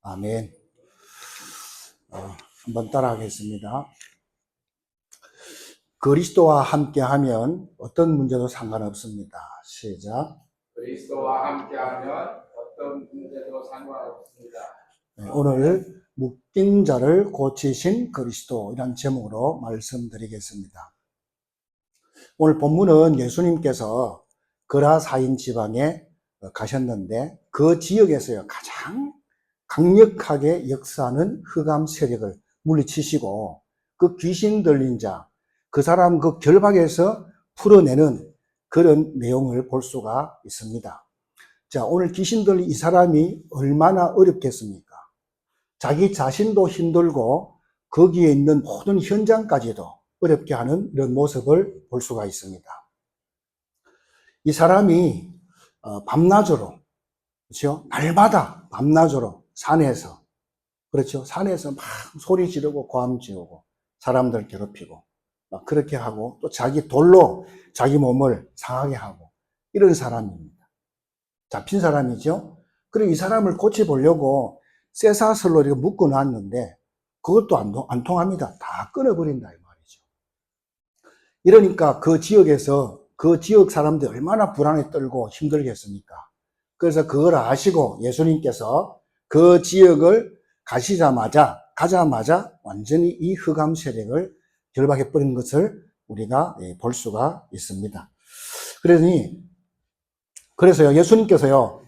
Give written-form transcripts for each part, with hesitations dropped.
아멘. 한번 따라하겠습니다. 그리스도와 함께하면 어떤 문제도 상관없습니다. 시작. 그리스도와 함께하면 어떤 문제도 상관없습니다. 오늘 묶인 자를 고치신 그리스도 이란 제목으로 말씀드리겠습니다. 오늘 본문은 예수님께서 그라사인 지방에 가셨는데 그 지역에서요 가장 강력하게 역사하는 흑암 세력을 물리치시고 그 귀신 들린 자, 그 사람 그 결박에서 풀어내는 그런 내용을 볼 수가 있습니다. 자, 오늘 귀신 들린 이 사람이 얼마나 어렵겠습니까? 자기 자신도 힘들고 거기에 있는 모든 현장까지도 어렵게 하는 이런 모습을 볼 수가 있습니다. 이 사람이 밤낮으로, 그렇죠? 날마다 밤낮으로 산에서, 그렇죠? 산에서 막 소리 지르고 고함 지르고 사람들 괴롭히고 막 그렇게 하고 또 자기 돌로 자기 몸을 상하게 하고 이런 사람입니다. 잡힌 사람이죠. 그리고 이 사람을 고쳐보려고 쇠사슬로 이렇게 묶어놨는데 그것도 안 통합니다. 다 끊어버린다 이 말이죠. 이러니까 그 지역에서 그 지역 사람들이 얼마나 불안에 떨고 힘들겠습니까? 그래서 그걸 아시고 예수님께서 그 지역을 가자마자 완전히 이 흑암 세력을 결박해버린 것을 우리가 볼 수가 있습니다. 그래서요, 예수님께서요,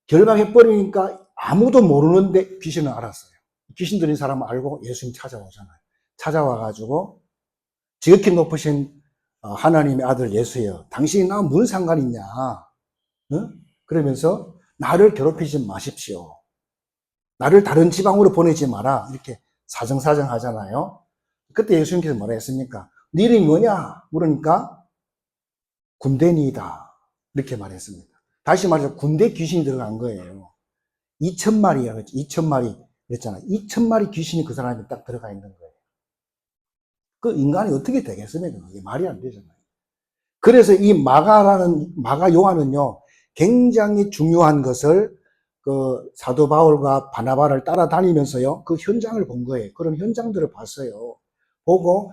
결박해버리니까 아무도 모르는데 귀신은 알았어요. 귀신 들린 사람은 알고 예수님 찾아오잖아요. 찾아와가지고 지극히 높으신 하나님의 아들 예수여, 당신이 나와 무슨 상관이 있냐? 그러면서 나를 괴롭히지 마십시오. 나를 다른 지방으로 보내지 마라. 이렇게 사정사정 하잖아요. 그때 예수님께서 뭐라 했습니까? 네 이름이 뭐냐? 물으니까 군대니이다. 이렇게 말했습니다. 다시 말해서 군대 귀신이 들어간 거예요. 2,000마리야. 2,000마리. 그랬잖아요. 2,000마리 귀신이 그 사람에 딱 들어가 있는 거예요. 그 인간이 어떻게 되겠습니까? 이게 말이 안 되잖아요. 그래서 이 마가 요한은요, 굉장히 중요한 것을 그 사도 바울과 바나바를 따라다니면서요, 그 현장을 본 거예요. 그런 현장들을 봤어요. 보고,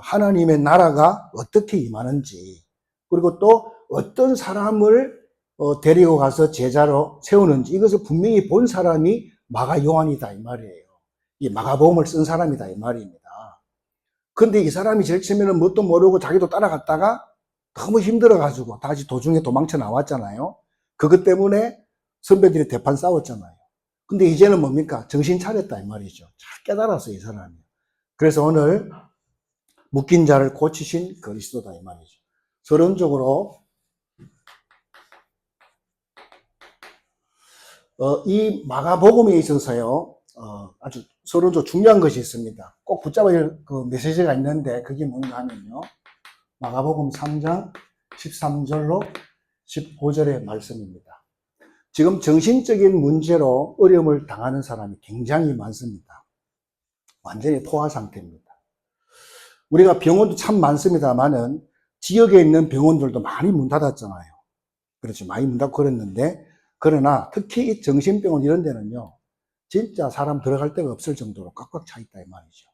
하나님의 나라가 어떻게 임하는지, 그리고 또 어떤 사람을 데리고 가서 제자로 세우는지, 이것을 분명히 본 사람이 마가 요한이다, 이 말이에요. 이 마가복음을 쓴 사람이다, 이 말입니다. 근데 이 사람이 제일 처음에는 뭣도 모르고 자기도 따라갔다가 너무 힘들어가지고 다시 도중에 도망쳐 나왔잖아요. 그것 때문에 선배들이 대판 싸웠잖아요. 근데 이제는 뭡니까? 정신 차렸다 이 말이죠. 잘 깨달았어요, 이 사람이. 그래서 오늘 묶인 자를 고치신 그리스도다 이 말이죠. 서론적으로 이 마가복음에 있어서요, 아주 서론적으로 중요한 것이 있습니다. 꼭 붙잡아야 할 그 메시지가 있는데 그게 뭔가 하면요, 마가복음 3장 13절로 15절의 말씀입니다. 지금 정신적인 문제로 어려움을 당하는 사람이 굉장히 많습니다. 완전히 포화 상태입니다. 우리가 병원도 참 많습니다만은 지역에 있는 병원들도 많이 문 닫았잖아요. 그렇죠. 많이 문 닫고 그랬는데, 그러나 특히 이 정신병원 이런 데는요, 진짜 사람 들어갈 데가 없을 정도로 꽉꽉 차 있다 이 말이죠.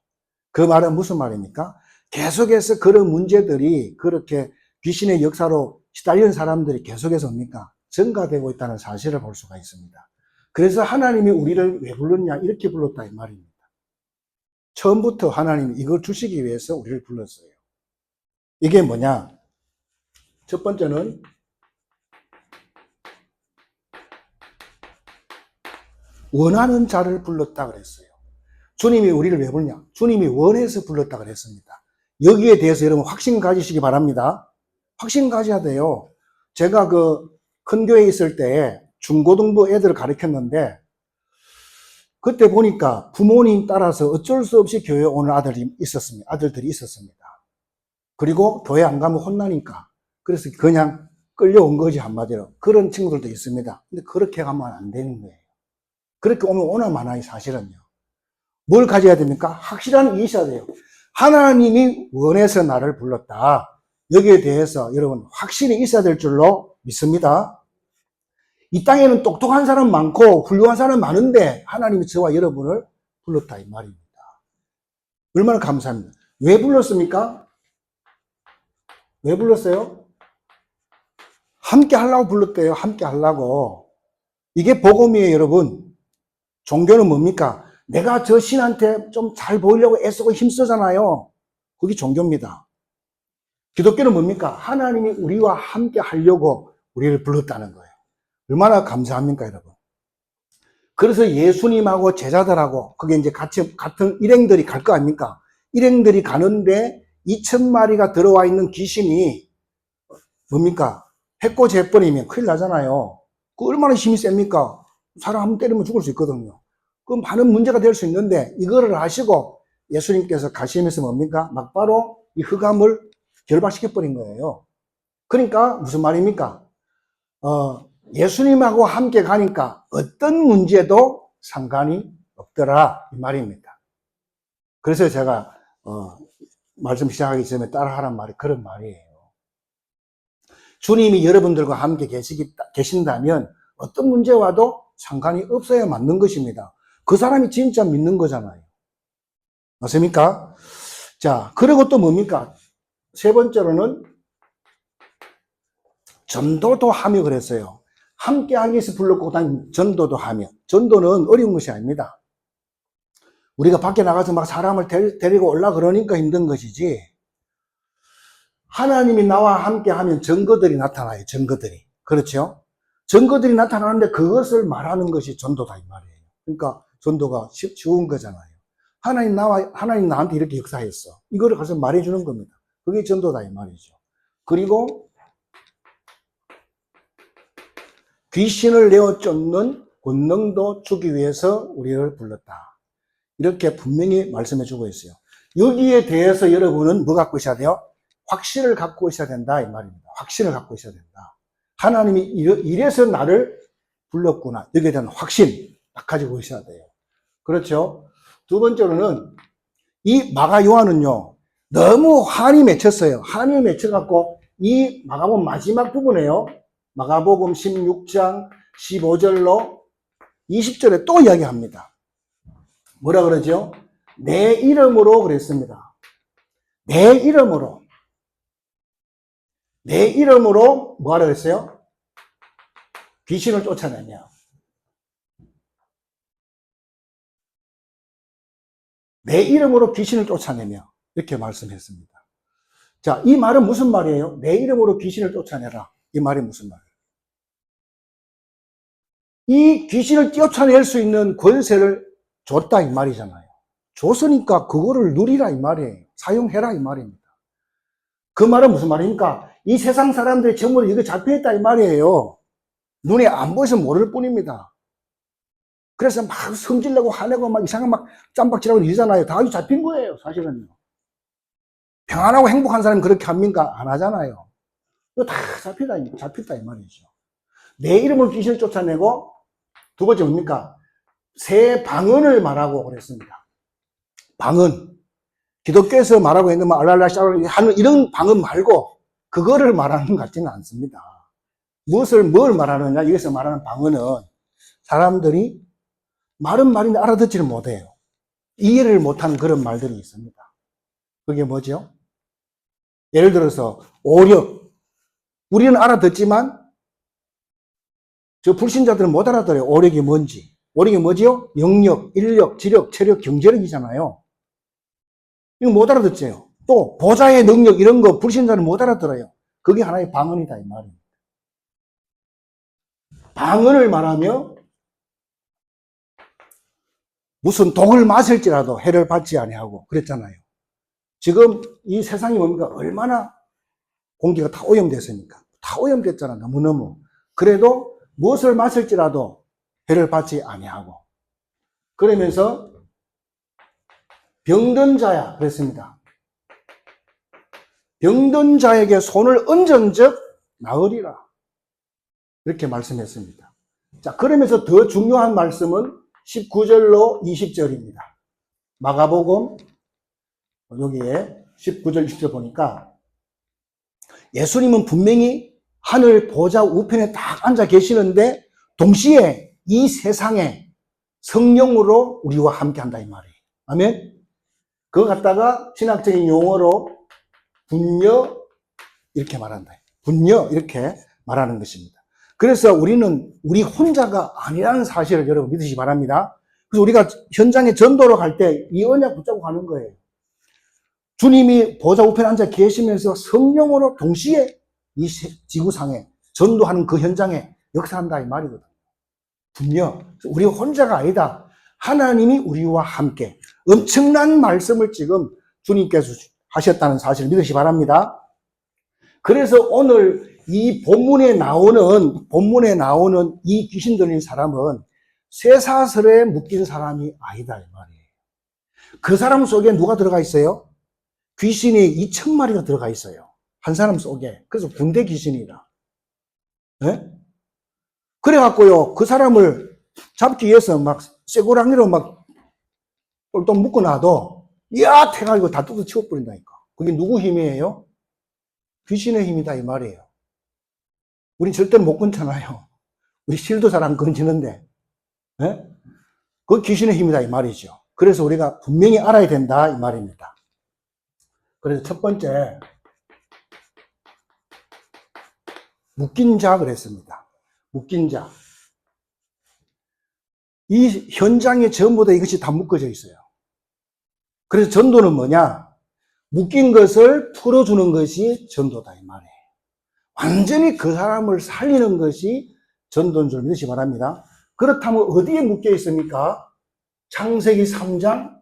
그 말은 무슨 말입니까? 계속해서 그런 문제들이 그렇게 귀신의 역사로 시달리는 사람들이 계속해서 뭡니까? 증가되고 있다는 사실을 볼 수가 있습니다. 그래서 하나님이 우리를 왜 불렀냐? 이렇게 불렀다 이 말입니다. 처음부터 하나님이 이걸 주시기 위해서 우리를 불렀어요. 이게 뭐냐? 첫 번째는 원하는 자를 불렀다 그랬어요. 주님이 우리를 왜 부르냐? 주님이 원해서 불렀다 그랬습니다. 여기에 대해서 여러분 확신 가지시기 바랍니다. 확신 가져야 돼요. 제가 그 큰 교회에 있을 때 중고등부 애들을 가르쳤는데 그때 보니까 부모님 따라서 어쩔 수 없이 교회에 오는 아들들이 있었습니다. 그리고 교회 안 가면 혼나니까 그래서 그냥 끌려온 거지 한마디로. 그런 친구들도 있습니다. 근데 그렇게 가면 안 되는 거예요. 그렇게 오면 오나마나의 사실은요. 뭘 가져야 됩니까? 확실한 게 있어야 돼요. 하나님이 원해서 나를 불렀다. 여기에 대해서 여러분 확신이 있어야 될 줄로 믿습니다. 이 땅에는 똑똑한 사람 많고 훌륭한 사람 많은데 하나님이 저와 여러분을 불렀다 이 말입니다. 얼마나 감사합니다. 왜 불렀습니까? 왜 불렀어요? 함께 하려고 불렀대요. 함께 하려고. 이게 복음이에요, 여러분. 종교는 뭡니까? 내가 저 신한테 좀 잘 보이려고 애쓰고 힘쓰잖아요. 그게 종교입니다. 기독교는 뭡니까? 하나님이 우리와 함께 하려고 우리를 불렀다는 거예요. 얼마나 감사합니까, 여러분? 그래서 예수님하고 제자들하고, 그게 이제 같은 일행들이 갈 거 아닙니까? 일행들이 가는데 2,000마리가 들어와 있는 귀신이 뭡니까? 해코지 해버리면 큰일 나잖아요. 그 얼마나 힘이 셉니까? 사람 한 번 때리면 죽을 수 있거든요. 그 많은 문제가 될 수 있는데 이거를 하시고 예수님께서 가시면서 뭡니까? 막바로 이 흑암을 결박시켜버린 거예요. 그러니까 무슨 말입니까? 예수님하고 함께 가니까 어떤 문제도 상관이 없더라 이 말입니다. 그래서 제가 말씀 시작하기 전에 따라하란 말이 그런 말이에요. 주님이 여러분들과 함께 계신다면 어떤 문제 와도 상관이 없어야 맞는 것입니다. 그 사람이 진짜 믿는 거잖아요. 맞습니까? 자, 그리고 또 뭡니까? 세 번째로는 전도도 하며 그랬어요. 함께 하기 위해서 불렀고 그다음에 전도도 하며. 전도는 어려운 것이 아닙니다. 우리가 밖에 나가서 막 사람을 데리고 올라 그러니까 힘든 것이지. 하나님이 나와 함께 하면 증거들이 나타나요. 증거들이. 그렇죠? 증거들이 나타나는데 그것을 말하는 것이 전도다 이 말이에요. 그러니까 전도가 쉬운 거잖아요. 하나님 나한테 이렇게 역사했어. 이거를 가서 말해주는 겁니다. 그게 전도다 이 말이죠. 그리고 귀신을 내어 쫓는 권능도 주기 위해서 우리를 불렀다. 이렇게 분명히 말씀해 주고 있어요. 여기에 대해서 여러분은 뭐 갖고 있어야 돼요? 확신을 갖고 있어야 된다 이 말입니다. 확신을 갖고 있어야 된다. 하나님이 이래서 나를 불렀구나. 여기에 대한 확신 딱 가지고 있어야 돼요. 그렇죠? 두 번째로는 이 마가 요한은요 너무 한이 맺혔어요. 한이 맺혀갖고 이 마가복음 마지막 부분에요. 마가복음 16장 15절로 20절에 또 이야기합니다. 뭐라 그러죠? 내 이름으로 그랬습니다. 내 이름으로 뭐하라 그랬어요? 귀신을 쫓아내며 내 이름으로 귀신을 쫓아내며 이렇게 말씀했습니다. 자, 이 말은 무슨 말이에요? 내 이름으로 귀신을 쫓아내라. 이 말이 무슨 말이에요? 이 귀신을 쫓아낼 수 있는 권세를 줬다 이 말이잖아요. 줬으니까 그거를 누리라 이 말이에요. 사용해라 이 말입니다. 그 말은 무슨 말입니까? 이 세상 사람들이 전부 이거 잡혀있다 이 말이에요. 눈에 안 보여서 모를 뿐입니다. 그래서 막 성질내고 화내고 막 이상한 막 짬박질하고 이러잖아요. 다 잡힌 거예요, 사실은요. 평안하고 행복한 사람이 그렇게 합니까? 안 하잖아요. 이거 다 잡혔다 이 말이죠. 내 이름을 귀신을 쫓아내고 두 번째 뭡니까? 새 방언을 말하고 그랬습니다. 방언. 기독교에서 말하고 있는 알랄라샤를 하는 이런 방언 말고 그거를 말하는 것 같지는 않습니다. 뭘 말하느냐? 여기서 말하는 방언은 사람들이 말은 말인데 알아듣지를 못해요. 이해를 못하는 그런 말들이 있습니다. 그게 뭐죠? 예를 들어서 오력. 우리는 알아듣지만 저 불신자들은 못 알아들어요. 오력이 뭔지. 오력이 뭐지요? 영력, 인력, 지력, 체력, 경제력이잖아요. 이거 못 알아듣죠. 또 보좌의 능력 이런 거 불신자는 못 알아들어요. 그게 하나의 방언이다 이 말입니다. 방언을 말하며 무슨 독을 마실지라도 해를 받지 아니하고 그랬잖아요. 지금 이 세상이 뭡니까? 얼마나 공기가 다 오염됐습니까? 다 오염됐잖아 너무너무. 그래도 무엇을 마실지라도 해를 받지 아니하고 그러면서 병든 자야 그랬습니다. 병든 자에게 손을 얹은즉 나으리라 이렇게 말씀했습니다. 자, 그러면서 더 중요한 말씀은 19절로 20절입니다. 마가복음 여기에 19절 20절 보니까 예수님은 분명히 하늘 보좌 우편에 딱 앉아 계시는데 동시에 이 세상에 성령으로 우리와 함께 한다 이 말이에요. 아멘? 그거 갖다가 신학적인 용어로 분녀 이렇게 말한다. 분녀 이렇게 말하는 것입니다. 그래서 우리는 우리 혼자가 아니라는 사실을 여러분 믿으시기 바랍니다. 그래서 우리가 현장에 전도로 갈 때 이 언약 붙잡고 가는 거예요. 주님이 보좌 우편에 앉아 계시면서 성령으로 동시에 이 지구상에 전도하는 그 현장에 역사한다 이 말이거든요. 분명 우리 혼자가 아니다. 하나님이 우리와 함께 엄청난 말씀을 지금 주님께서 하셨다는 사실을 믿으시기 바랍니다. 그래서 오늘 이 본문에 나오는 이 귀신 들린 사람은 쇠사슬에 묶인 사람이 아니다 이 말이에요. 그 사람 속에 누가 들어가 있어요? 귀신이 2,000마리가 들어가 있어요. 한 사람 속에. 그래서 군대 귀신이다. 네? 그래갖고요, 그 사람을 잡기 위해서 막 쇠고랑이로 막 똘똘 묶어놔도, 야! 해가지고 다 뜯어 치워버린다니까. 그게 누구 힘이에요? 귀신의 힘이다, 이 말이에요. 우린 절대로 못 끊잖아요. 우리 실도 잘 안 끊지는데. 네? 그 귀신의 힘이다, 이 말이죠. 그래서 우리가 분명히 알아야 된다, 이 말입니다. 그래서 첫 번째, 묶인 자 그랬습니다. 묶인 자. 이 현장에 전부 다 이것이 다 묶어져 있어요. 그래서 전도는 뭐냐? 묶인 것을 풀어주는 것이 전도다 이 말이에요. 완전히 그 사람을 살리는 것이 전도인 줄 믿으시기 바랍니다. 그렇다면 어디에 묶여 있습니까? 창세기 3장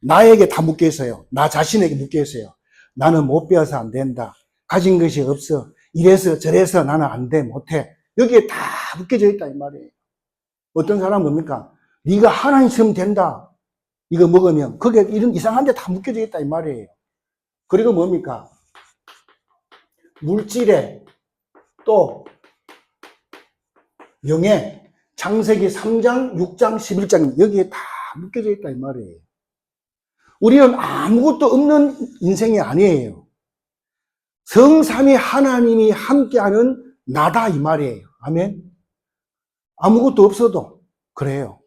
나에게 다 묶여 있어요. 나 자신에게 묶여 있어요. 나는 못 배워서 안 된다. 가진 것이 없어. 이래서 저래서 나는 안 돼, 못해. 여기에 다 묶여져 있다 이 말이에요. 어떤 사람은 뭡니까? 네가 하나님처럼 된다. 이거 먹으면 거기에 이런 이상한 데 다 묶여져 있다 이 말이에요. 그리고 뭡니까? 물질에 또 명예, 창세기 3장, 6장, 11장 여기에 다 묶여져 있다 이 말이에요. 우리는 아무것도 없는 인생이 아니에요. 성삼위 하나님이 함께하는 나다 이 말이에요. 아멘. 아무것도 없어도 그래요.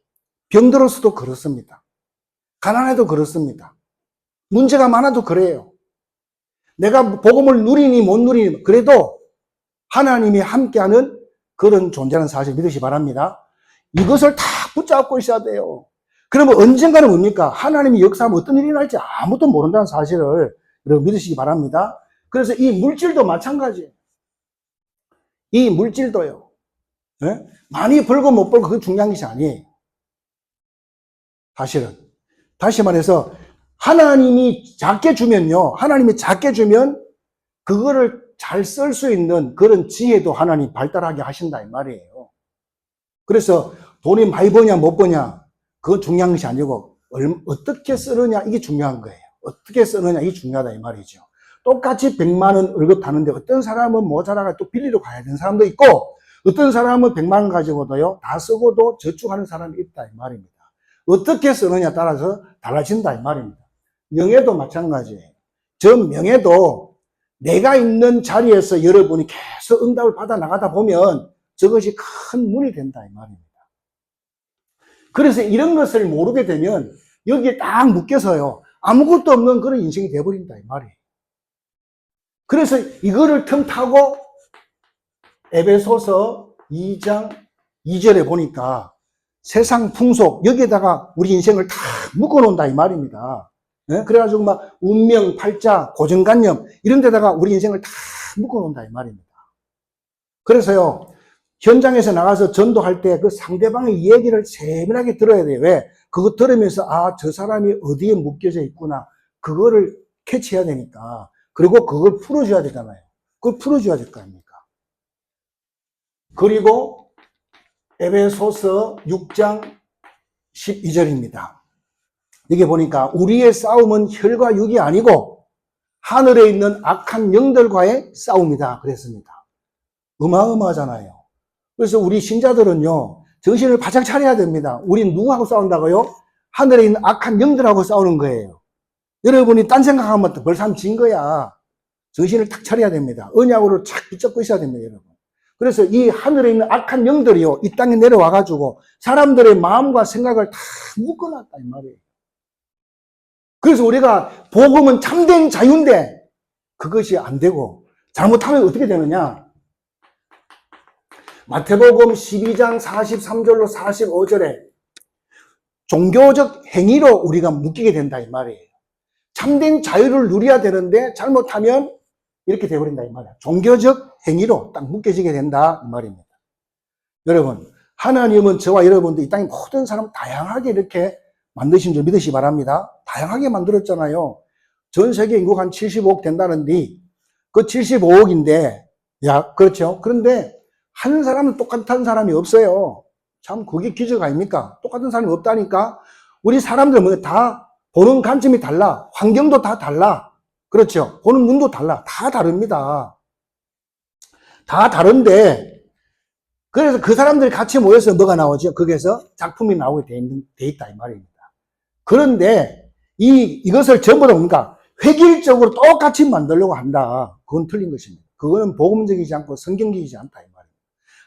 병들어서도 그렇습니다. 가난해도 그렇습니다. 문제가 많아도 그래요. 내가 복음을 누리니 못 누리니 그래도 하나님이 함께하는 그런 존재라는 사실 믿으시기 바랍니다. 이것을 다 붙잡고 있어야 돼요. 그러면 언젠가는 뭡니까? 하나님이 역사하면 어떤 일이 날지 아무도 모른다는 사실을 여러분 믿으시기 바랍니다. 그래서 이 물질도 마찬가지예요. 이 물질도요. 네? 많이 벌고 못 벌고 그게 중요한 것이 아니에요. 사실은. 다시 말해서 하나님이 작게 주면요. 하나님이 작게 주면 그거를 잘 쓸 수 있는 그런 지혜도 하나님 발달하게 하신다 이 말이에요. 그래서 돈이 많이 버냐 못 버냐 그건 중요한 것이 아니고 어떻게 쓰느냐 이게 중요한 거예요. 어떻게 쓰느냐 이게 중요하다 이 말이죠. 똑같이 100만 원 월급 타는데 어떤 사람은 모자라가 또 빌리러 가야 되는 사람도 있고 어떤 사람은 100만 원 가지고도요 다 쓰고도 저축하는 사람이 있다 이 말입니다. 어떻게 쓰느냐에 따라서 달라진다 이 말입니다. 명예도 마찬가지예요. 저 명예도 내가 있는 자리에서 여러분이 계속 응답을 받아 나가다 보면 저것이 큰 문이 된다 이 말입니다. 그래서 이런 것을 모르게 되면 여기에 딱 묶여서요 아무것도 없는 그런 인생이 되어버린다 이 말이에요. 그래서 이거를 틈타고 에베소서 2장 2절에 보니까 세상 풍속 여기에다가 우리 인생을 다 묶어놓는다 이 말입니다. 네? 그래가지고 막 운명, 팔자, 고정관념 이런 데다가 우리 인생을 다 묶어놓는다 이 말입니다. 그래서요 현장에서 나가서 전도할 때 그 상대방의 얘기를 세밀하게 들어야 돼요. 왜? 그거 들으면서 아, 저 사람이 어디에 묶여져 있구나 그거를 캐치해야 되니까. 그리고 그걸 풀어줘야 되잖아요. 그걸 풀어줘야 될 거 아닙니까? 그리고 에베소서 6장 12절입니다. 여기 보니까 우리의 싸움은 혈과 육이 아니고 하늘에 있는 악한 영들과의 싸움이다 그랬습니다. 어마어마하잖아요. 그래서 우리 신자들은요 정신을 바짝 차려야 됩니다. 우린 누구하고 싸운다고요? 하늘에 있는 악한 영들하고 싸우는 거예요. 여러분이 딴 생각하면 벌써 진 거야. 정신을 탁 차려야 됩니다. 언약으로 착 붙잡고 있어야 됩니다, 여러분. 그래서 이 하늘에 있는 악한 영들이요, 이 땅에 내려와가지고 사람들의 마음과 생각을 다 묶어놨다, 이 말이에요. 그래서 우리가 복음은 참된 자유인데 그것이 안 되고 잘못하면 어떻게 되느냐? 마태복음 12장 43절로 45절에 종교적 행위로 우리가 묶이게 된다, 이 말이에요. 참된 자유를 누려야 되는데 잘못하면 이렇게 되어버린다, 이 말이에요. 종교적 행위로 딱 묶여지게 된다, 이 말입니다. 여러분, 하나님은 저와 여러분들 이 땅의 모든 사람 다양하게 이렇게 만드신 줄 믿으시 바랍니다. 다양하게 만들었잖아요. 전 세계 인구가 한 75억 된다는데 그 75억인데 그렇죠. 그런데 한 사람은 똑같은 사람이 없어요. 참 그게 기적 아닙니까? 똑같은 사람이 없다니까. 우리 사람들은 다 보는 관점이 달라. 환경도 다 달라. 그렇죠. 보는 눈도 달라. 다 다릅니다. 다 다른데 그래서 그 사람들이 같이 모여서 뭐가 나오죠? 거기에서 작품이 나오게 돼 있다, 이 말입니다. 그런데 이것을 전부 다 뭡니까? 획일적으로 똑같이 만들려고 한다. 그건 틀린 것입니다. 그거는 복음적이지 않고 성경적이지 않다, 이 말입니다.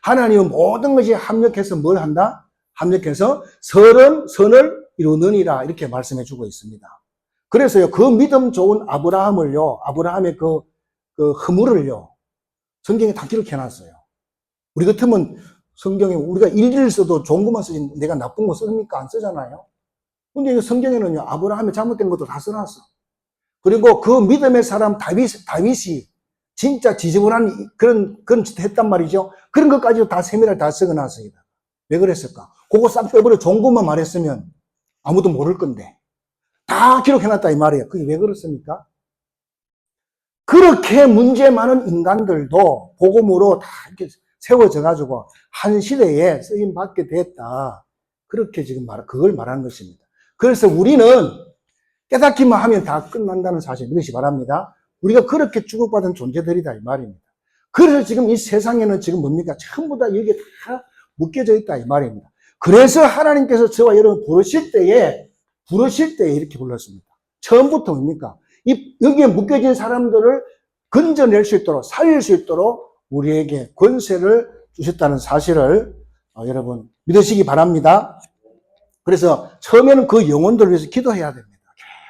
하나님은 모든 것이 합력해서 뭘 한다? 합력해서 선을 이루느니라, 이렇게 말씀해 주고 있습니다. 그래서요, 그 믿음 좋은 아브라함의 그 허물을요, 성경에 다 기록해 놨어요. 우리 같으면 성경에 우리가 일일을 써도 좋은 것만 쓰지 내가 나쁜 거 씁니까? 안 쓰잖아요. 근데 이 성경에는요, 아브라함의 잘못된 것도 다 써놨어. 그리고 그 믿음의 사람 다윗이 진짜 지저분한 그런 했단 말이죠. 그런 것까지도 다 세밀하게 다 적어놨어요. 왜 그랬을까? 그거 싹 빼버려 좋은 것만 말했으면 아무도 모를 건데. 다 기록해놨다, 이 말이에요. 그게 왜 그렇습니까? 그렇게 문제 많은 인간들도 복음으로 다 이렇게 세워져가지고 한 시대에 쓰임받게 됐다. 그렇게 지금 그걸 말하는 것입니다. 그래서 우리는 깨닫기만 하면 다 끝난다는 사실 믿으시 바랍니다. 우리가 그렇게 주목받은 존재들이다, 이 말입니다. 그래서 지금 이 세상에는 지금 뭡니까? 전부 다 여기에 다 묶여져 있다, 이 말입니다. 그래서 하나님께서 저와 여러분 부르실 때에 이렇게 불렀습니다. 처음부터 뭡니까? 여기에 묶여진 사람들을 건져낼 수 있도록, 살릴 수 있도록 우리에게 권세를 주셨다는 사실을 여러분 믿으시기 바랍니다. 그래서 처음에는 그 영혼들을 위해서 기도해야 됩니다.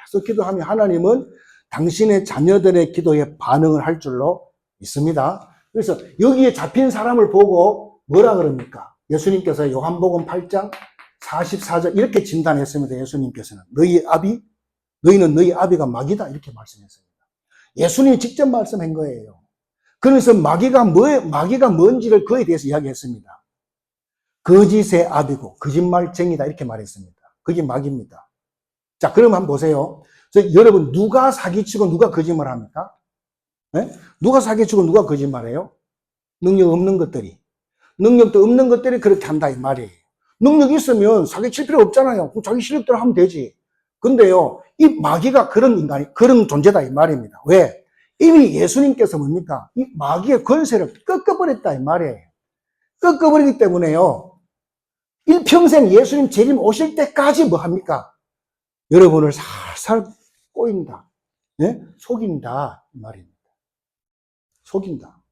계속 기도하면 하나님은 당신의 자녀들의 기도에 반응을 할 줄로 믿습니다. 그래서 여기에 잡힌 사람을 보고 뭐라 그럽니까? 예수님께서 요한복음 8장 44절 이렇게 진단했습니다. 예수님께서는 너희는 너희 아비가 마귀다, 이렇게 말씀했습니다. 예수님이 직접 말씀한 거예요. 그래서 마귀가 뭔지를 그에 대해서 이야기했습니다. 거짓의 아비고 거짓말쟁이다, 이렇게 말했습니다. 그게 마귀입니다. 자, 그럼 한번 보세요. 여러분, 누가 사기치고 누가 거짓말 합니까? 네? 누가 사기치고 누가 거짓말해요? 능력 없는 것들이. 능력도 없는 것들이 그렇게 한다, 이 말이에요. 능력 있으면 사기칠 필요 없잖아요. 그럼 자기 실력대로 하면 되지. 근데요, 이 마귀가 그런 존재다, 이 말입니다. 왜? 이미 예수님께서 뭡니까? 이 마귀의 권세를 꺾어버렸다, 이 말이에요. 꺾어버리기 때문에요, 일평생 예수님 재림 오실 때까지 뭐 합니까? 여러분을 살살 꼬인다. 네? 속인다, 이 말입니다. 속인다.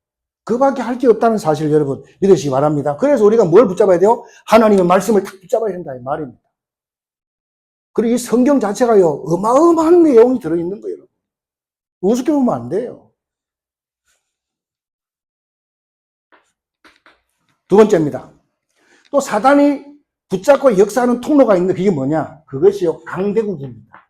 그밖에 할 게 없다는 사실을 여러분 믿으시기 바랍니다. 그래서 우리가 뭘 붙잡아야 돼요? 하나님의 말씀을 딱 붙잡아야 된다, 이 말입니다. 그리고 이 성경 자체가요, 어마어마한 내용이 들어있는 거예요. 우습게 보면 안 돼요. 두 번째입니다. 또 사단이 붙잡고 역사하는 통로가 있는데 그게 뭐냐? 그것이요, 강대국입니다.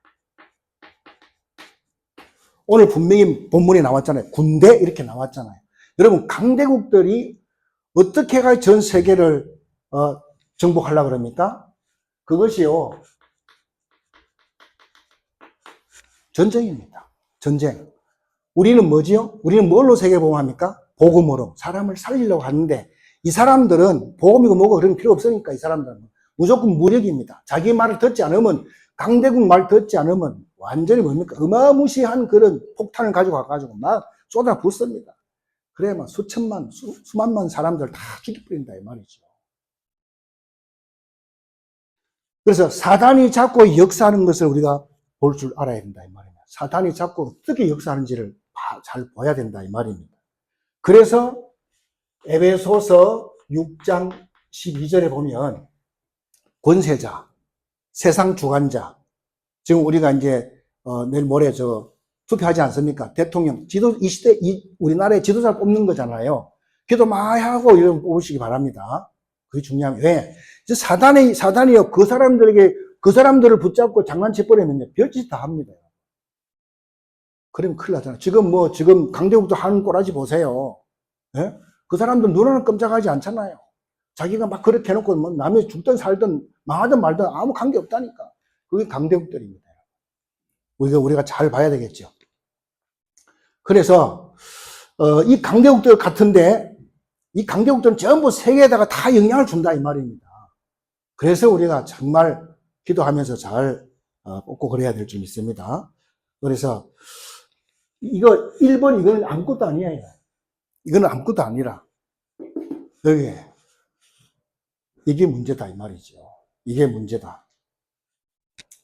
오늘 분명히 본문에 나왔잖아요. 군대 이렇게 나왔잖아요. 여러분, 강대국들이 어떻게 해야 전 세계를 정복하려고 그럽니까? 그것이요, 전쟁입니다. 전쟁. 우리는 뭐지요? 우리는 뭘로 세계보험합니까? 복음으로 사람을 살리려고 하는데, 이 사람들은 복음이고 뭐고 그런 필요 없으니까, 이 사람들은 무조건 무력입니다. 자기 말을 듣지 않으면, 강대국 말 듣지 않으면 완전히 뭡니까? 어마무시한 그런 폭탄을 가지고 와가지고 막 쏟아 붓습니다. 그래, 막 수천만, 수만만 사람들 다 죽여버린다, 이 말이죠. 그래서 사단이 자꾸 역사하는 것을 우리가 볼 줄 알아야 된다, 이 말입니다. 사단이 자꾸 어떻게 역사하는지를 잘 봐야 된다, 이 말입니다. 그래서 에베소서 6장 12절에 보면 권세자, 세상 주관자, 지금 우리가 이제 내일 모레 투표하지 않습니까? 대통령, 이 시대 우리나라의 지도자를 뽑는 거잖아요. 기도 많이 하고 이런 뽑으시기 바랍니다. 그게 중요합니다. 왜? 사단이요, 그 사람들을 붙잡고 장난치 버리면 별짓 다 합니다. 그러면 큰일 나잖아요. 지금 강대국도 하는 꼬라지 보세요. 예? 그 사람들 눈에는 끔찍하지 않잖아요. 자기가 막 그렇게 해놓고 뭐 남이 죽든 살든 망하든 말든 아무 관계 없다니까. 그게 강대국들입니다. 우리가 잘 봐야 되겠죠. 그래서 이 강대국들 같은데 이 강대국들은 전부 세계에다가 다 영향을 준다 이 말입니다. 그래서 우리가 정말 기도하면서 잘 뽑고 그래야 될 줄 믿습니다. 그래서 이거 1번 이거는 아무것도 아니에요. 이거는 아무것도 아니라 여기 이게 문제다 이 말이죠. 이게 문제다.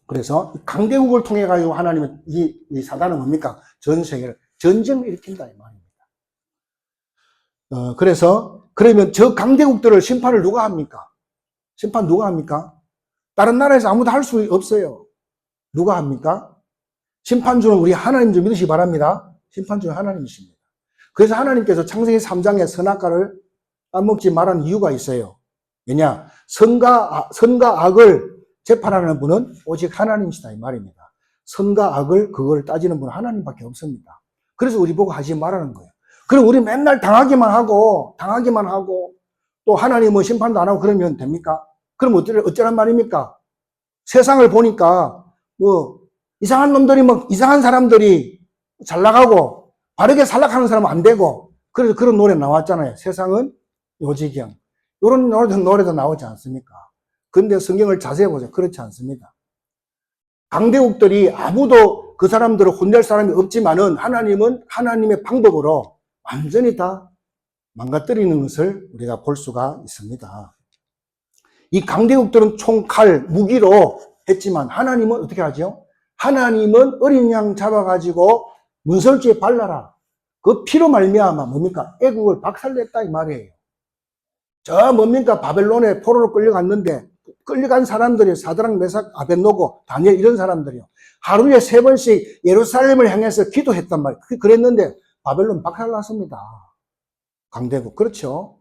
그래서 강대국을 통해 가지고 하나님은 이 사단은 뭡니까? 전 세계를 전쟁을 일으킨다 이 말입니다. 그래서 그러면 저 강대국들을 심판을 누가 합니까? 심판 누가 합니까? 다른 나라에서 아무도 할 수 없어요. 누가 합니까? 심판주는 우리 하나님 좀 믿으시기 바랍니다. 심판주는 하나님이십니다. 그래서 하나님께서 창세기 3장에 선악과를 따먹지 말라는 이유가 있어요. 왜냐? 선과 악을 재판하는 분은 오직 하나님이시다 이 말입니다. 선과 악을 그걸 따지는 분은 하나님밖에 없습니다. 그래서 우리 보고 하지 말라는 거예요. 그럼 우리 맨날 당하기만 하고 또 하나님은 심판도 안 하고 그러면 됩니까? 그럼 어쩌란 말입니까? 세상을 보니까 이상한 놈들이 이상한 사람들이 잘 나가고 바르게 살락하는 사람은 안 되고 그래서 그런 노래 나왔잖아요. 세상은 요지경. 이런 노래도 나오지 않습니까? 근데 성경을 자세히 보세요. 그렇지 않습니다. 강대국들이 아무도 그 사람들을 혼낼 사람이 없지만은 하나님은 하나님의 방법으로 완전히 다 망가뜨리는 것을 우리가 볼 수가 있습니다. 이 강대국들은 총칼, 무기로 했지만 하나님은 어떻게 하죠? 하나님은 어린 양 잡아가지고 문설주에 발라라. 그 피로 말미암아 뭡니까? 애국을 박살냈다 이 말이에요. 저 뭡니까? 바벨론에 포로로 끌려갔는데 끌려간 사람들이 사드락, 메삭, 아벳노고, 다니엘 이런 사람들이요. 하루에 3번씩 예루살렘을 향해서 기도했단 말이에요. 그랬는데 바벨론 박살났습니다. 강대국. 그렇죠?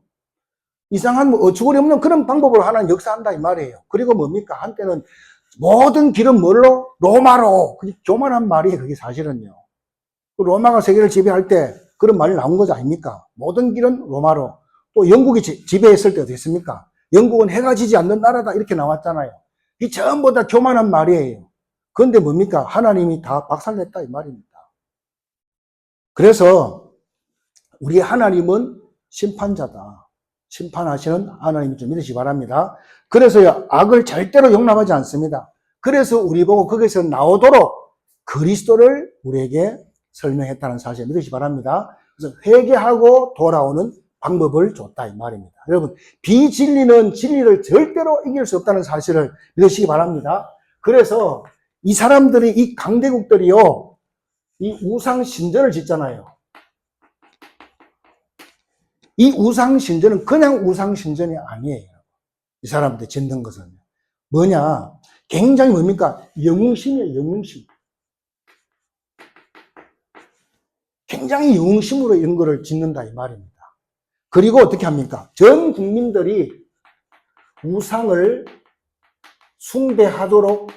이상한 어처구니 없는 그런 방법으로 하나님 역사한다 이 말이에요. 그리고 뭡니까? 한때는 모든 길은 뭘로? 로마로. 그게 교만한 말이에요. 그게 사실은요. 로마가 세계를 지배할 때 그런 말이 나온 거지 아닙니까? 모든 길은 로마로. 또 영국이 지배했을 때 어땠습니까? 영국은 해가 지지 않는 나라다 이렇게 나왔잖아요. 이 전부 다 교만한 말이에요. 그런데 뭡니까? 하나님이 다 박살냈다 이 말입니다. 그래서 우리 하나님은 심판자다. 심판하시는 하나님을 좀 믿으시기 바랍니다. 그래서요, 악을 절대로 용납하지 않습니다. 그래서 우리 보고 거기서 나오도록 그리스도를 우리에게 설명했다는 사실을 믿으시기 바랍니다. 그래서 회개하고 돌아오는 방법을 줬다 이 말입니다. 여러분, 비진리는 진리를 절대로 이길 수 없다는 사실을 믿으시기 바랍니다. 그래서 이 사람들이, 이 강대국들이요, 이 우상 신전을 짓잖아요. 이 우상 신전은 그냥 우상 신전이 아니에요. 이 사람들이 짓는 것은 뭐냐? 굉장히 뭡니까? 영웅심이에요, 영웅심. 굉장히 영웅심으로 이런 거를 짓는다 이 말입니다. 그리고 어떻게 합니까? 전 국민들이 우상을 숭배하도록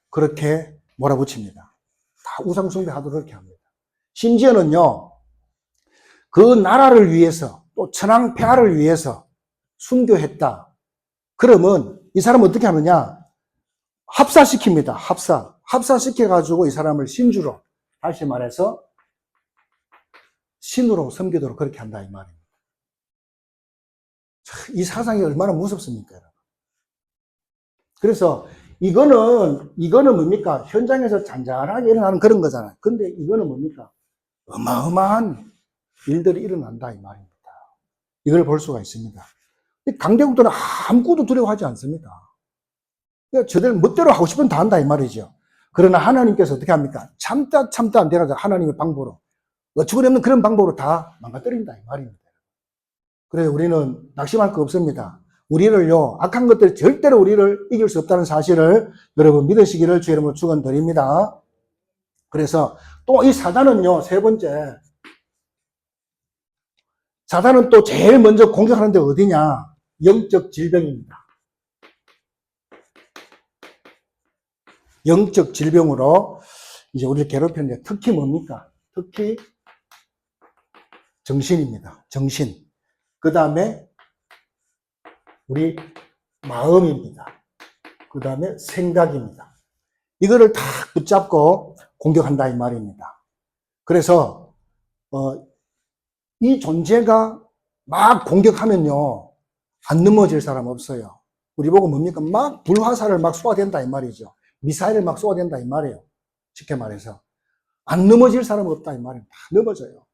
그렇게 몰아붙입니다. 다 우상 숭배하도록 그렇게 합니다. 심지어는요, 그 나라를 위해서 또 천황폐하를 위해서 순교했다. 그러면 이 사람은 어떻게 하느냐? 합사시킵니다. 합사시켜가지고 이 사람을 신주로, 다시 말해서 신으로 섬기도록 그렇게 한다 이 말입니다. 이 사상이 얼마나 무섭습니까, 여러분? 그래서 이거는 뭡니까? 현장에서 잔잔하게 일어나는 그런 거잖아요. 근데 이거는 뭡니까? 어마어마한 일들이 일어난다 이 말입니다. 이걸 볼 수가 있습니다. 강대국들은 아무것도 두려워하지 않습니다. 그러니까 저들 멋대로 하고 싶으면 다 한다 이 말이죠. 그러나 하나님께서 어떻게 합니까? 참다 안 되나 하나님의 방법으로 어처구니 없는 그런 방법으로 다 망가뜨린다 이 말입니다. 그래서 우리는 낙심할 거 없습니다. 우리를요, 악한 것들이 절대로 우리를 이길 수 없다는 사실을 여러분 믿으시기를 주의 이름으로 축원드립니다. 그래서 또 이 사단은요, 세 번째. 사단은 또 제일 먼저 공격하는 데 어디냐? 영적 질병입니다. 영적 질병으로 이제 우리를 괴롭히는데 특히 뭡니까? 특히 정신입니다. 정신. 그 다음에 우리 마음입니다. 그 다음에 생각입니다. 이거를 다 붙잡고 공격한다 이 말입니다. 그래서 이 존재가 막 공격하면요 안 넘어질 사람 없어요. 우리 보고 뭡니까? 막 불화살을 막 쏘아댄다 이 말이죠. 미사일을 막 쏘아댄다 이 말이에요. 쉽게 말해서 안 넘어질 사람 없다 이 말이에요. 다 넘어져요.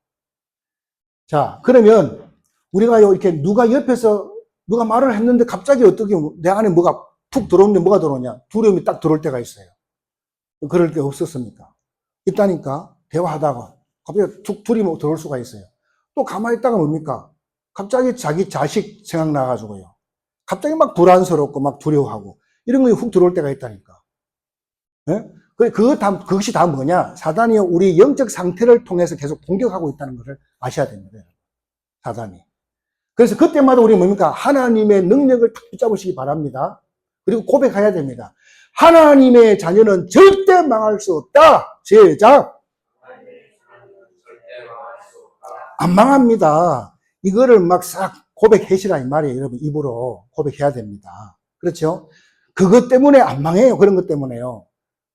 자, 그러면 우리가요 이렇게 누가 옆에서 누가 말을 했는데 갑자기 어떻게 내 안에 뭐가 툭 들어오는데 뭐가 들어오냐? 두려움이 딱 들어올 때가 있어요. 그럴 게 없었습니까? 있다니까 대화하다가 갑자기 툭 둘이 들어올 수가 있어요. 또 가만히 있다가 뭡니까? 갑자기 자기 자식 생각나가지고요. 갑자기 막 불안스럽고 막 두려워하고 이런 거 훅 들어올 때가 있다니까. 예? 그것이 다 뭐냐? 사단이 우리 영적 상태를 통해서 계속 공격하고 있다는 것을 아셔야 됩니다. 사단이. 그래서 그때마다 우리 뭡니까? 하나님의 능력을 탁 붙잡으시기 바랍니다. 그리고 고백해야 됩니다. 하나님의 자녀는 절대 망할 수 없다. 시작. 안 망합니다. 이거를 막 싹 고백하시라 이 말이에요. 여러분 입으로 고백해야 됩니다. 그렇죠? 그것 때문에 안 망해요. 그런 것 때문에요.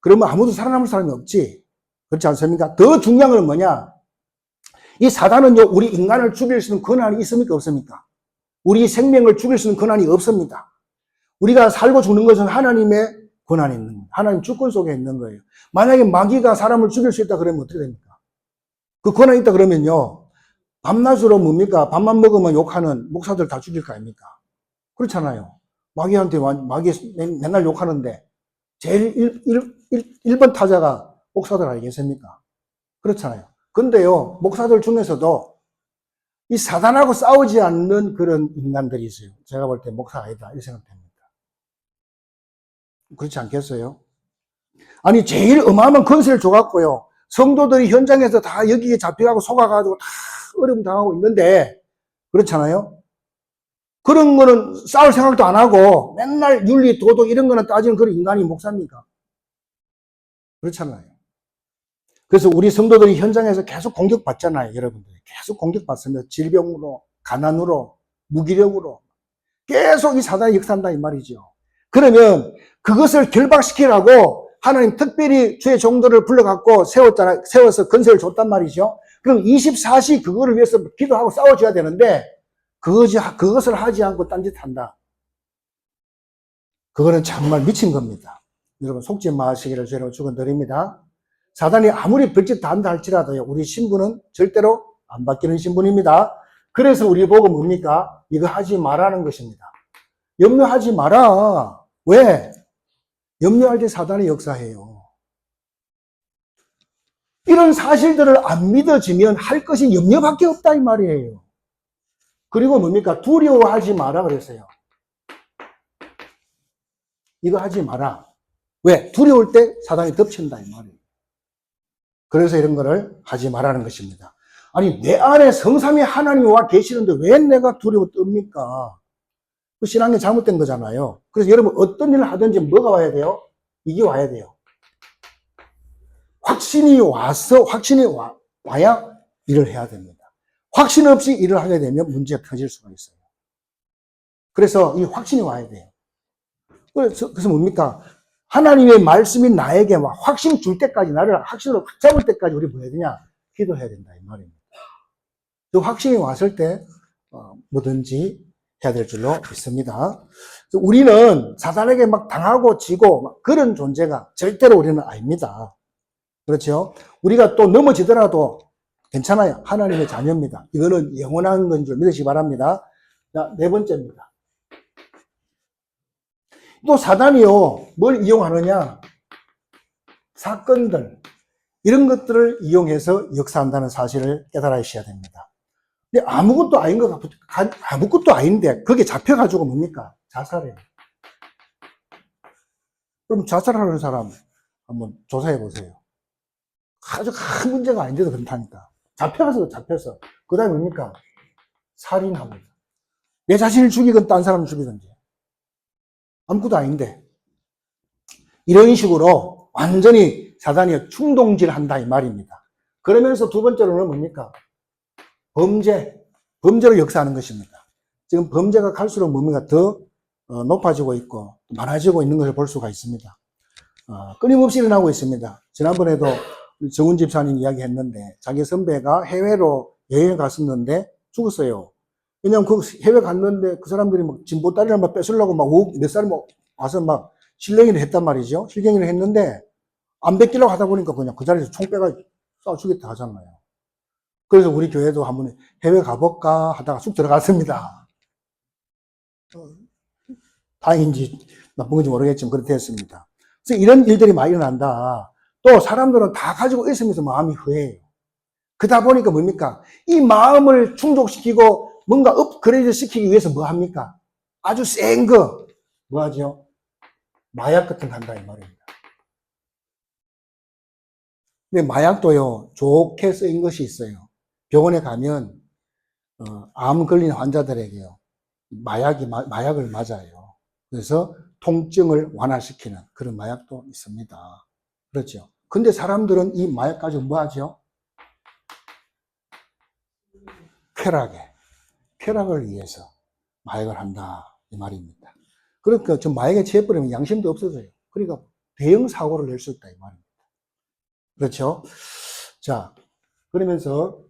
그러면 아무도 살아남을 사람이 없지. 그렇지 않습니까? 더 중요한 건 뭐냐? 이 사단은요, 우리 인간을 죽일 수 있는 권한이 있습니까? 없습니까? 우리 생명을 죽일 수 있는 권한이 없습니다. 우리가 살고 죽는 것은 하나님의 권한이 있는 거예요. 하나님 주권 속에 있는 거예요. 만약에 마귀가 사람을 죽일 수 있다 그러면 어떻게 됩니까? 그 권한이 있다 그러면요, 밤낮으로 뭡니까? 밥만 먹으면 욕하는 목사들 다 죽일 거 아닙니까? 그렇잖아요. 마귀한테 마귀 맨날 욕하는데 제일 1번 타자가 목사들 아니겠습니까? 그렇잖아요. 근데요, 목사들 중에서도 이 사단하고 싸우지 않는 그런 인간들이 있어요. 제가 볼 때 목사 아니다. 이렇게 생각됩니다. 그렇지 않겠어요? 아니, 제일 어마어마한 건설을 줘갖고요. 성도들이 현장에서 다 여기에 잡혀가고 속아가지고 다 어려움 당하고 있는데, 그렇잖아요? 그런 거는 싸울 생각도 안 하고 맨날 윤리, 도덕 이런 거는 따지는 그런 인간이 목사입니까? 그렇잖아요. 그래서 우리 성도들이 현장에서 계속 공격받잖아요, 여러분들. 계속 공격받습니다. 질병으로, 가난으로, 무기력으로. 계속 이 사단이 역사한다, 이 말이죠. 그러면 그것을 결박시키라고 하나님 특별히 주의 종들을 불러갖고 세워서 건설을 줬단 말이죠. 그럼 24시 그거를 위해서 기도하고 싸워줘야 되는데, 그것을 하지 않고 딴짓한다. 그거는 정말 미친 겁니다. 여러분, 속지 마시기를 저희는 축원드립니다. 사단이 아무리 별짓 다 한다 할지라도요, 우리 신분은 절대로 안 바뀌는 신분입니다. 그래서 우리 보고 뭡니까? 이거 하지 말라는 것입니다. 염려하지 마라. 왜? 염려할 때 사단이 역사해요. 이런 사실들을 안 믿어지면 할 것이 염려밖에 없다 이 말이에요. 그리고 뭡니까? 두려워하지 마라 그랬어요. 이거 하지 마라. 왜? 두려울 때 사단이 덮친다 이 말이에요. 그래서 이런 거를 하지 말라는 것입니다. 아니, 내 안에 성삼위 하나님이 와 계시는데 왜 내가 두려워 떱니까? 그 신앙이 잘못된 거잖아요. 그래서 여러분 어떤 일을 하든지 뭐가 와야 돼요? 이게 와야 돼요. 확신이 와야 일을 해야 됩니다. 확신 없이 일을 하게 되면 문제가 터질 수가 있어요. 그래서 이 확신이 와야 돼요. 그래서 뭡니까? 하나님의 말씀이 나에게 막 확신 줄 때까지, 나를 확신으로 확 잡을 때까지 우리 뭐 해야 되냐? 기도해야 된다 이 말입니다. 그 확신이 왔을 때 뭐든지 해야 될 줄로 믿습니다. 우리는 사단에게 막 당하고 지고 막 그런 존재가 절대로 우리는 아닙니다. 그렇죠? 우리가 또 넘어지더라도 괜찮아요. 하나님의 자녀입니다. 이거는 영원한 건 줄 믿으시기 바랍니다. 자, 네 번째입니다. 또 사단이요, 뭘 이용하느냐? 사건들, 이런 것들을 이용해서 역사한다는 사실을 깨달으셔야 됩니다. 근데 아무것도 아닌 것 같고, 아무것도 아닌데, 그게 잡혀가지고 뭡니까? 자살해요. 그럼 자살하는 사람 한번 조사해 보세요. 아주 큰 문제가 아닌데도 그렇다니까. 잡혀서. 그 다음에 뭡니까? 살인합니다. 내 자신을 죽이건 딴 사람을 죽이든지. 아무것도 아닌데. 이런 식으로 완전히 사단이 충동질 한다 이 말입니다. 그러면서 두 번째로는 뭡니까? 범죄로 역사하는 것입니다. 지금 범죄가 갈수록 뭡니까? 더 높아지고 있고 많아지고 있는 것을 볼 수가 있습니다. 끊임없이 일어나고 있습니다. 지난번에도 정훈 집사님 이야기 했는데 자기 선배가 해외로 여행을 갔었는데 죽었어요. 왜냐면 그 해외 갔는데 그 사람들이 막 진보다리를 막 뺏으려고 막 몇 사람이 와서 막 실갱이를 했단 말이죠. 실갱이를 했는데 안 뺏기려고 하다 보니까 그냥 그 자리에서 총 빼가 쏴 죽였다 하잖아요. 그래서 우리 교회도 한번 해외 가볼까 하다가 쑥 들어갔습니다. 다행인지 나쁜 건지 모르겠지만 그렇게 됐습니다. 그래서 이런 일들이 많이 일어난다. 또 사람들은 다 가지고 있으면서 마음이 허해요. 그러다 보니까 뭡니까? 이 마음을 충족시키고 뭔가 업그레이드 시키기 위해서 뭐 합니까? 아주 센 거, 뭐 하죠? 마약 같은 거 한다 이 말입니다. 근데 마약도요, 좋게 쓰인 것이 있어요. 병원에 가면, 암 걸린 환자들에게요, 마약을 맞아요. 그래서 통증을 완화시키는 그런 마약도 있습니다. 그렇죠. 근데 사람들은 이 마약 가지고 뭐 하죠? 쾌락을 위해서 마약을 한다 이 말입니다. 그러니까 저 마약에 취해버리면 양심도 없어져요. 그러니까 대형 사고를 낼 수 있다 이 말입니다. 그렇죠? 자, 그러면서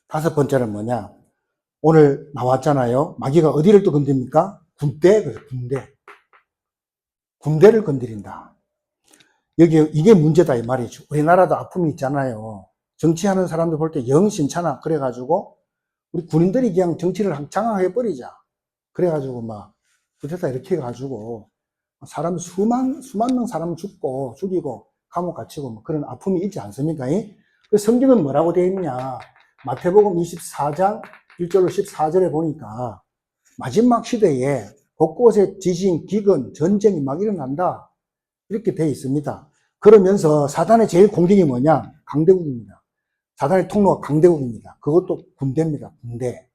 다섯 번째는 뭐냐? 오늘 나왔잖아요. 마귀가 어디를 또 건드립니까? 군대를 건드린다. 이게 문제다 이 말이죠. 우리나라도 아픔이 있잖아요. 정치하는 사람들 볼 때 영 신찮아. 그래가지고 우리 군인들이 그냥 정치를 장악해버리자. 그래가지고 막 그랬다 이렇게 해가지고 사람 수만 명 사람 죽이고 감옥 갇히고 뭐 그런 아픔이 있지 않습니까? 그 성경은 뭐라고 되어 있느냐? 마태복음 24장 1절로 14절에 보니까 마지막 시대에 곳곳에 지진, 기근, 전쟁이 막 일어난다. 이렇게 되어 있습니다. 그러면서 사단의 제일 공격이 뭐냐? 강대국입니다. 사단의 통로가 강대국입니다. 그것도 군대입니다. 군대.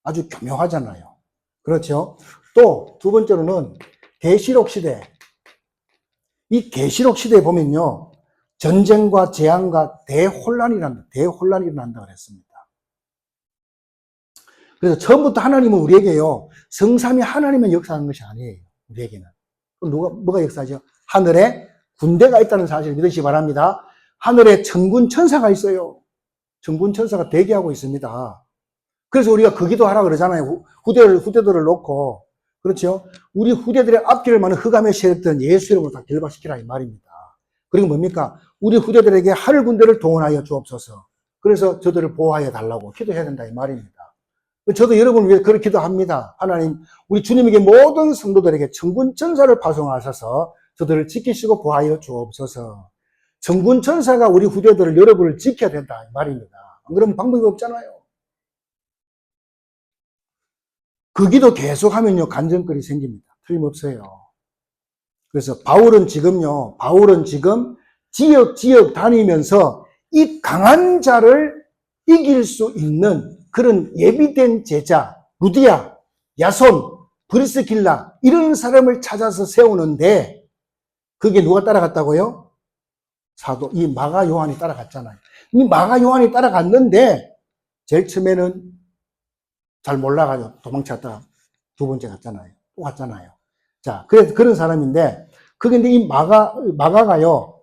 아주 교묘하잖아요. 그렇죠? 또 두 번째로는 계시록 시대. 이 계시록 시대에 보면요. 전쟁과 재앙과 대혼란이 일어난다 그랬습니다. 그래서 처음부터 하나님은 우리에게요. 성삼위 하나님은 역사하는 것이 아니에요. 우리에게는. 그럼 뭐가 역사하죠? 하늘에 군대가 있다는 사실을 믿으시기 바랍니다. 하늘에 천군 천사가 있어요. 천군 천사가 대기하고 있습니다. 그래서 우리가 그 기도하라 그러잖아요. 후대들을 놓고. 그렇죠? 우리 후대들의 앞길을 많은 흑암의 세력들은 예수 이름으로 다 결박시키라 이 말입니다. 그리고 뭡니까? 우리 후대들에게 하늘 군대를 동원하여 주옵소서. 그래서 저들을 보호하여 달라고 기도해야 된다 이 말입니다. 저도 여러분을 위해 그렇게 기도합니다. 하나님, 우리 주님에게 모든 성도들에게 천군 천사를 파송하셔서 저들을 지키시고 보호하여 주옵소서. 천군 천사가 우리 후대들을 여러분을 지켜야 된다 이 말입니다. 안 그러면 방법이 없잖아요. 그 기도 계속하면요 간증거리 생깁니다. 틀림없어요. 그래서 바울은 지금 지역 다니면서 이 강한 자를 이길 수 있는 그런 예비된 제자, 루디아, 야손, 브리스길라 이런 사람을 찾아서 세우는데 그게 누가 따라갔다고요? 이 마가 요한이 따라갔잖아요. 이 마가 요한이 따라갔는데 제일 처음에는 잘 몰라가지고 도망쳤다가 두 번째 갔잖아요. 또 갔잖아요. 자, 그래서 그런 사람인데 그런데 이 마가가요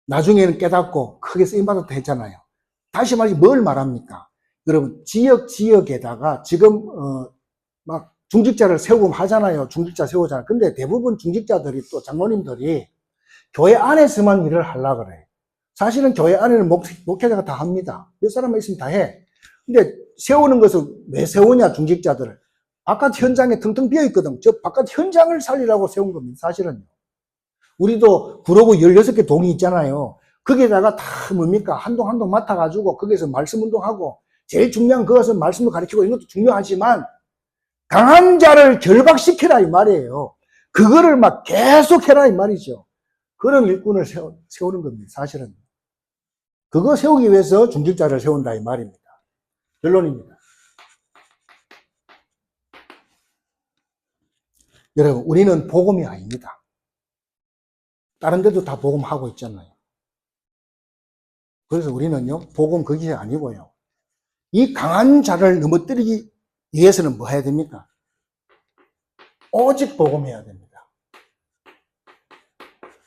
나중에는 깨닫고 크게 쓰임받았다 했잖아요. 다시 말해 뭘 말합니까? 여러분 지역에다가 지금 막 중직자를 세우고 하잖아요. 중직자 세우잖아요. 근데 대부분 중직자들이 또 장로님들이 교회 안에서만 일을 하려고 그래. 사실은 교회 안에는 목회자가 다 합니다. 몇 사람만 있으면 다 해. 근데 세우는 것을 왜 세우냐 중직자들을. 바깥 현장에 텅텅 비어있거든. 저 바깥 현장을 살리라고 세운 겁니다. 사실은요. 우리도 구로구 16개 동이 있잖아요. 거기에다가 다 뭡니까? 한동 한동 맡아가지고 거기서 말씀 운동하고 제일 중요한 그것은 말씀을 가르치고 이런 것도 중요하지만 강한 자를 결박시키라 이 말이에요. 그거를 막 계속 해라 이 말이죠. 그런 일꾼을 세우는 겁니다. 사실은. 그거 세우기 위해서 중직자를 세운다 이 말입니다. 결론입니다. 여러분, 우리는 복음이 아닙니다. 다른 데도 다 복음하고 있잖아요. 그래서 우리는요, 복음 그게 아니고요. 이 강한 자를 넘어뜨리기 위해서는 뭐 해야 됩니까? 오직 복음해야 됩니다.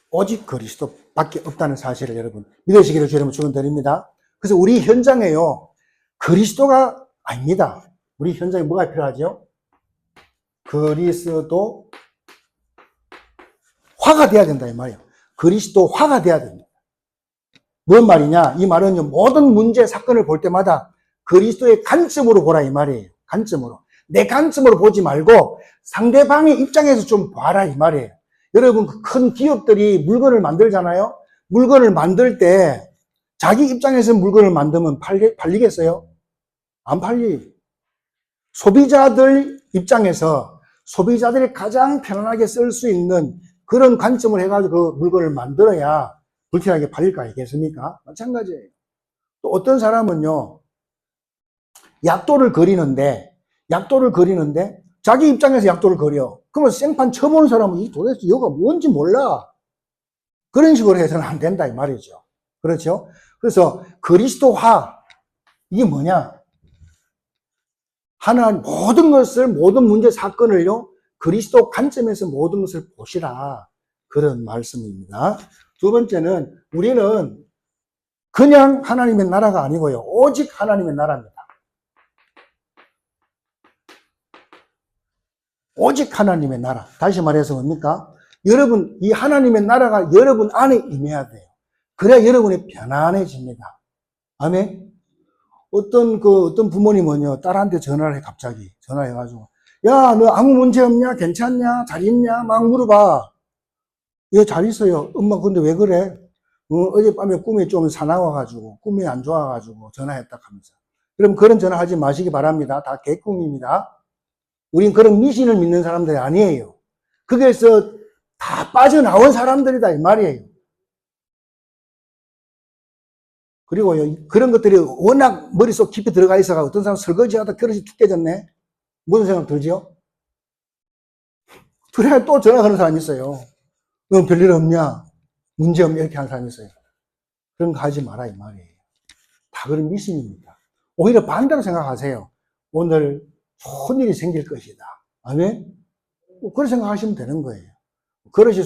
오직 그리스도밖에 없다는 사실을 여러분 믿으시기를 주님은 축원드립니다. 그래서 우리 현장에요, 그리스도가 아닙니다. 우리 현장에 뭐가 필요하죠? 그리스도 화가 돼야 된다 이 말이에요. 그리스도 화가 돼야 됩니다. 뭔 말이냐? 이 말은요, 모든 문제, 사건을 볼 때마다 그리스도의 관점으로 보라 이 말이에요. 관점으로. 내 관점으로 보지 말고 상대방의 입장에서 좀 봐라 이 말이에요. 여러분, 큰 기업들이 물건을 만들잖아요. 물건을 만들 때 자기 입장에서 물건을 만들면 팔리겠어요? 안 팔리. 소비자들 입장에서 소비자들이 가장 편안하게 쓸 수 있는 그런 관점을 해가지고 그 물건을 만들어야 불편하게 팔릴까 있겠습니까? 마찬가지예요. 또 어떤 사람은요, 약도를 그리는데 자기 입장에서 약도를 그려. 그러면 생판 처음 오는 사람은 이 도대체 이거가 뭔지 몰라. 그런 식으로 해서는 안 된다 이 말이죠. 그렇죠? 그래서 그리스도화, 이게 뭐냐? 하나님 모든 것을, 모든 문제 사건을요, 그리스도 관점에서 모든 것을 보시라. 그런 말씀입니다. 두 번째는 우리는 그냥 하나님의 나라가 아니고요, 오직 하나님의 나라입니다. 오직 하나님의 나라. 다시 말해서 뭡니까? 여러분, 이 하나님의 나라가 여러분 안에 임해야 돼요. 그래야 여러분이 편안해집니다. 아멘? 어떤 부모님은요, 딸한테 전화를 해, 갑자기. 전화해가지고. 야, 너 아무 문제 없냐? 괜찮냐? 잘 있냐? 막 물어봐. 예, 잘 있어요. 엄마, 근데 왜 그래? 어젯밤에 꿈이 좀 사나워가지고, 꿈이 안 좋아가지고 전화했다 하면서. 그럼 그런 전화 하지 마시기 바랍니다. 다 개꿈입니다. 우린 그런 미신을 믿는 사람들이 아니에요. 거기에서 다 빠져나온 사람들이다 이 말이에요. 그리고요, 그런 것들이 워낙 머릿속 깊이 들어가 있어가 어떤 사람 설거지하다 그릇이 툭 깨졌네. 무슨 생각 들지요? 그래야 또 전화하는 사람이 있어요. 너 별일 없냐? 문제 없냐? 이렇게 하는 사람이 있어요. 그런 거 하지 마라 이 말이에요. 다 그런 미신입니다. 오히려 반대로 생각하세요. 오늘 좋은 일이 생길 것이다. 아멘? 그런 생각하시면 되는 거예요. 그릇이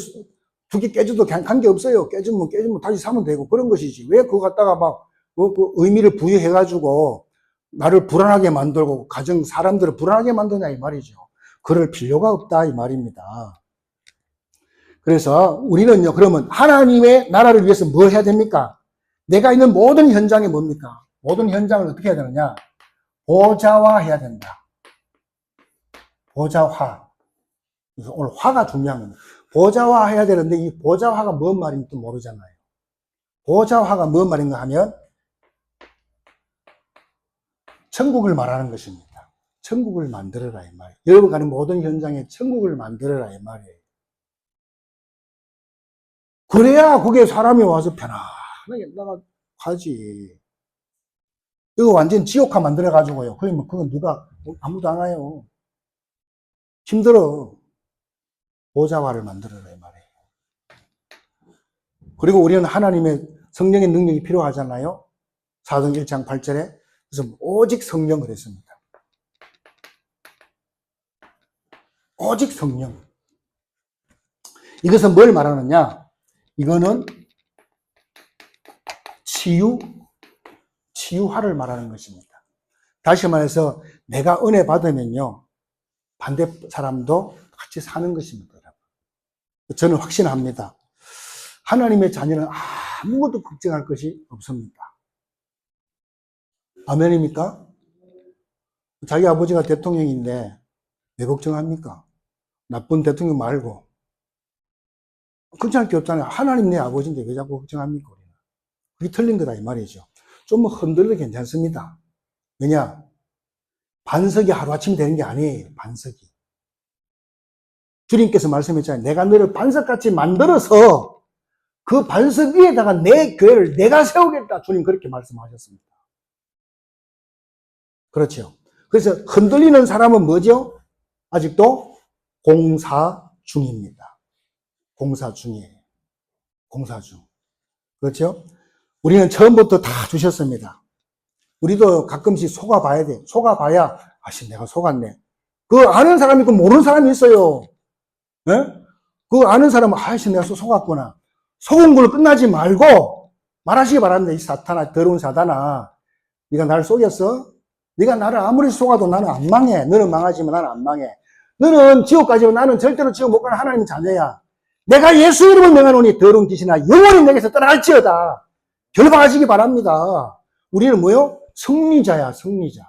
두 개 깨져도 관계없어요. 깨지면 다시 사면 되고 그런 것이지. 왜 그거 갖다가 막 그 의미를 부여해가지고 나를 불안하게 만들고 가정 사람들을 불안하게 만드냐 이 말이죠. 그럴 필요가 없다 이 말입니다. 그래서 우리는요, 그러면 하나님의 나라를 위해서 뭘 해야 됩니까? 내가 있는 모든 현장이 뭡니까? 모든 현장을 어떻게 해야 되느냐? 보좌화 해야 된다. 보좌화. 그래서 오늘 화가 중요한 겁니다. 보좌화 해야 되는데 이 보좌화가 뭔 말인지 모르잖아요. 보좌화가 뭔 말인가 하면 천국을 말하는 것입니다. 천국을 만들어라 이 말이에요. 여러분 가는 모든 현장에 천국을 만들어라 이 말이에요. 그래야 거기에 사람이 와서 편안하게 나가지. 이거 완전 지옥화 만들어가지고요. 그러면 그건 누가, 아무도 안 와요. 힘들어. 보좌화를 만들어라 이 말이에요. 그리고 우리는 하나님의 성령의 능력이 필요하잖아요. 사도행 1장 8절에. 그래서 오직 성령을 했습니다. 오직 성령. 이것은 뭘 말하느냐? 이거는 치유화를 말하는 것입니다. 다시 말해서 내가 은혜 받으면요, 반대 사람도 같이 사는 것입니다. 저는 확신합니다. 하나님의 자녀는 아무것도 걱정할 것이 없습니다. 아멘입니까? 자기 아버지가 대통령인데 왜 걱정합니까? 나쁜 대통령 말고. 걱정할 게 없잖아요. 하나님 내 아버지인데 왜 자꾸 걱정합니까? 그게 틀린 거다 이 말이죠. 좀 흔들려도 괜찮습니다. 왜냐? 반석이 하루아침에 되는 게 아니에요. 반석이. 주님께서 말씀했잖아요. 내가 너를 반석같이 만들어서 그 반석 위에다가 내 교회를 내가 세우겠다. 주님 그렇게 말씀하셨습니다. 그렇죠. 그래서 흔들리는 사람은 뭐죠? 아직도 공사 중입니다. 공사 중이에요. 공사 중. 그렇죠? 우리는 처음부터 다 주셨습니다. 우리도 가끔씩 속아봐야 돼. 속아봐야, 내가 속았네. 그 아는 사람이 있고 모르는 사람이 있어요. 예? 그 아는 사람은, 내가 속았구나. 속은 걸로 끝나지 말고 말하시기 바랍니다. 이 사탄아, 더러운 사탄아. 네가 나를 속였어? 네가 나를 아무리 속아도 나는 안 망해. 너는 망하지만 나는 안 망해. 너는 지옥 가지고 나는 절대로 지옥 못 가는 하나님 자녀야. 내가 예수 이름을 명하노니 더러운 귀신아 영원히 내게서 떠날지어다. 결박하시기 바랍니다. 우리는 뭐요? 승리자야, 승리자.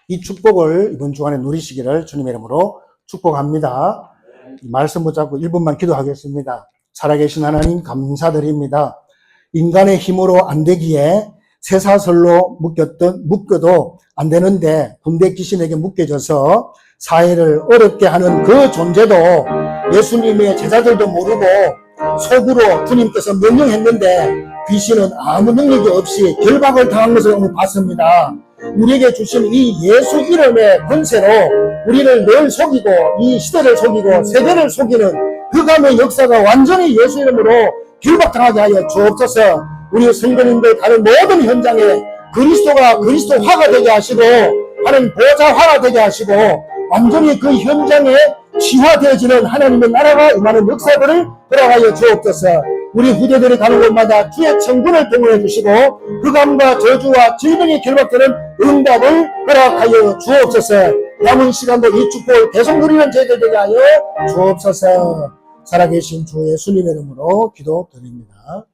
이 축복을 이번 주간에 누리시기를 주님의 이름으로 축복합니다. 이 말씀 붙잡고 1분만 기도하겠습니다. 살아계신 하나님 감사드립니다. 인간의 힘으로 안 되기에 쇠사슬로 묶여도 안 되는데 군대 귀신에게 묶여져서 사회를 어렵게 하는 그 존재도 예수님의 제자들도 모르고 속으로 주님께서 명령했는데 귀신은 아무 능력이 없이 결박을 당한 것을 오늘 봤습니다. 우리에게 주신 이 예수 이름의 권세로 우리를 늘 속이고 이 시대를 속이고 세대를 속이는 흑암의 역사가 완전히 예수 이름으로 결박당하게 하여 주옵소서. 우리 성도님들 가는 모든 현장에 그리스도가 그리스도화가 되게 하시고 하는 보좌화가 되게 하시고 완전히 그 현장에 치화되어지는 하나님의 나라가 임하는 역사들을 허락하여 주옵소서. 우리 후대들이 가는 곳마다 주의 청군을 동원해 주시고 흑암과 저주와 질병이 결박되는 응답을 허락하여 주옵소서. 남은 시간도 이 축복을 계속 누리는 저희들 되게 하여 주옵소서. 살아계신 주 예수님의 이름으로 기도드립니다.